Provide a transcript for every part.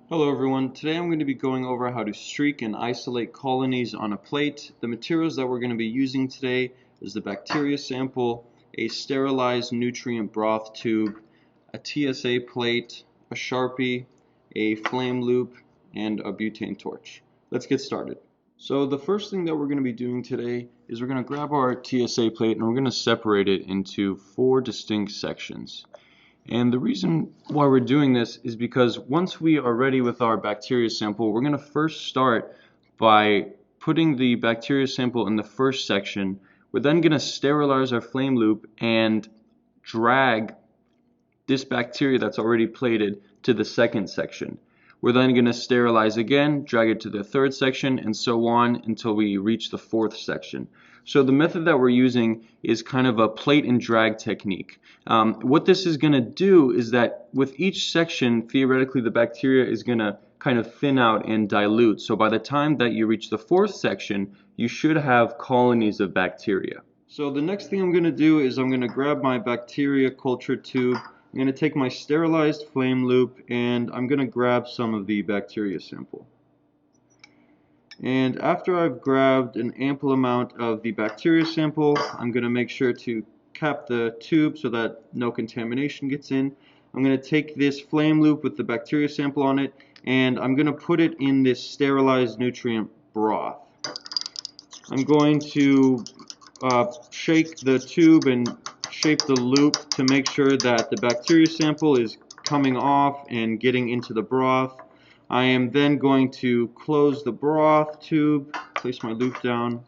Hello everyone, today I'm going to be going over how to streak and isolate colonies on a plate. The materials that we're going to be using today is the bacteria sample, a sterilized nutrient broth tube, a TSA plate, a Sharpie, a flame loop, and a butane torch. Let's get started. So the first thing that we're going to be doing today is we're going to grab our TSA plate and we're going to separate it into 4 distinct sections. And the reason why we're doing this is because once we are ready with our bacteria sample, we're going to first start by putting the bacteria sample in the first section. We're then going to sterilize our flame loop and drag this bacteria that's already plated to the second section. We're then going to sterilize again, drag it to the third section, and so on until we reach the fourth section. So the method that we're using is kind of a plate and drag technique. What this is going to do is that with each section, theoretically, the bacteria is going to kind of thin out and dilute. So by the time that you reach the fourth section, you should have colonies of bacteria. So the next thing I'm going to do is I'm going to grab my bacteria culture tube. I'm going to take my sterilized flame loop and I'm going to grab some of the bacteria sample. And after I've grabbed an ample amount of the bacteria sample, I'm going to make sure to cap the tube so that no contamination gets in. I'm going to take this flame loop with the bacteria sample on it and I'm going to put it in this sterilized nutrient broth. I'm going to shake the tube and shape the loop to make sure that the bacteria sample is coming off and getting into the broth. I am then going to close the broth tube, place my loop down,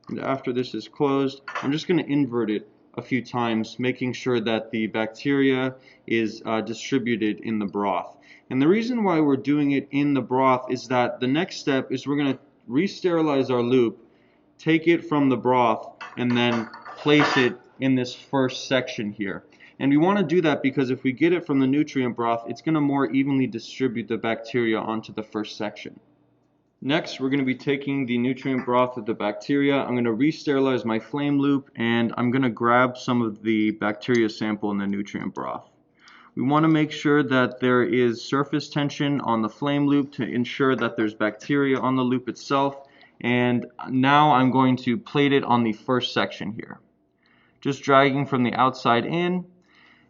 and after this is closed, I'm just going to invert it a few times, making sure that the bacteria is distributed in the broth. And the reason why we're doing it in the broth is that the next step is we're going to re-sterilize our loop, take it from the broth, and then place it in this first section here. And we want to do that because if we get it from the nutrient broth, it's going to more evenly distribute the bacteria onto the first section. Next, we're going to be taking the nutrient broth with the bacteria. I'm going to re-sterilize my flame loop and I'm going to grab some of the bacteria sample in the nutrient broth. We want to make sure that there is surface tension on the flame loop to ensure that there's bacteria on the loop itself. And now I'm going to plate it on the first section here. Just dragging from the outside in.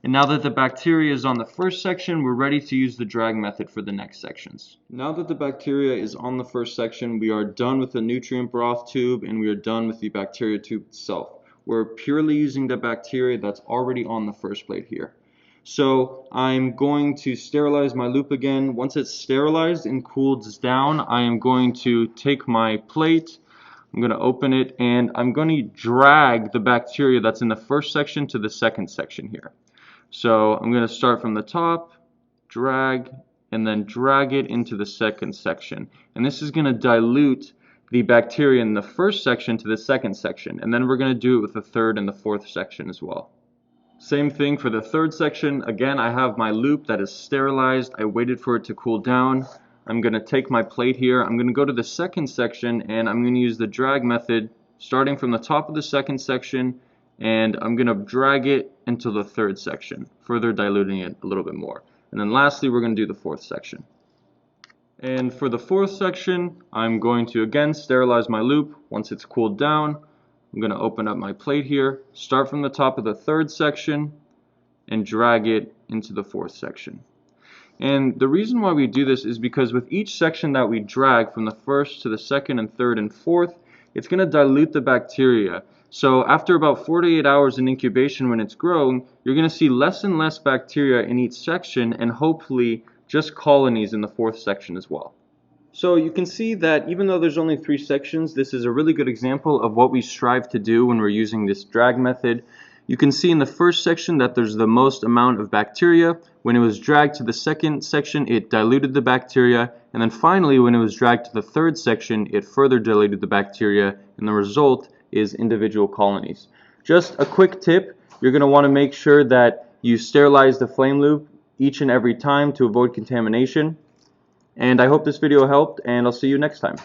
And now that the bacteria is on the first section, we're ready to use the drag method for the next sections. Now that the bacteria is on the first section, we are done with the nutrient broth tube and we are done with the bacteria tube itself. We're purely using the bacteria that's already on the first plate here. So I'm going to sterilize my loop again. Once it's sterilized and cools down, I am going to take my plate, I'm going to open it, and I'm going to drag the bacteria that's in the first section to the second section here. So I'm going to start from the top, drag, and then drag it into the second section. And this is going to dilute the bacteria in the first section to the second section. And then we're going to do it with the third and the fourth section as well. Same thing for the third section. Again, I have my loop that is sterilized. I waited for it to cool down. I'm going to take my plate here. I'm going to go to the second section and I'm going to use the drag method starting from the top of the second section, and I'm going to drag it into the third section, further diluting it a little bit more. And then lastly, we're going to do the fourth section. And for the fourth section, I'm going to again sterilize my loop. Once it's cooled down, I'm going to open up my plate here, start from the top of the third section, and drag it into the fourth section. And the reason why we do this is because with each section that we drag from the first to the second and third and fourth, it's going to dilute the bacteria. So after about 48 hours in incubation when it's growing, you're going to see less and less bacteria in each section and hopefully just colonies in the fourth section as well. So you can see that even though there's only 3 sections, this is a really good example of what we strive to do when we're using this drag method. You can see in the first section that there's the most amount of bacteria. When it was dragged to the second section, it diluted the bacteria. And then finally, when it was dragged to the third section, it further diluted the bacteria. And the result is individual colonies. Just a quick tip, you're going to want to make sure that you sterilize the flame loop each and every time to avoid contamination. And I hope this video helped, and I'll see you next time.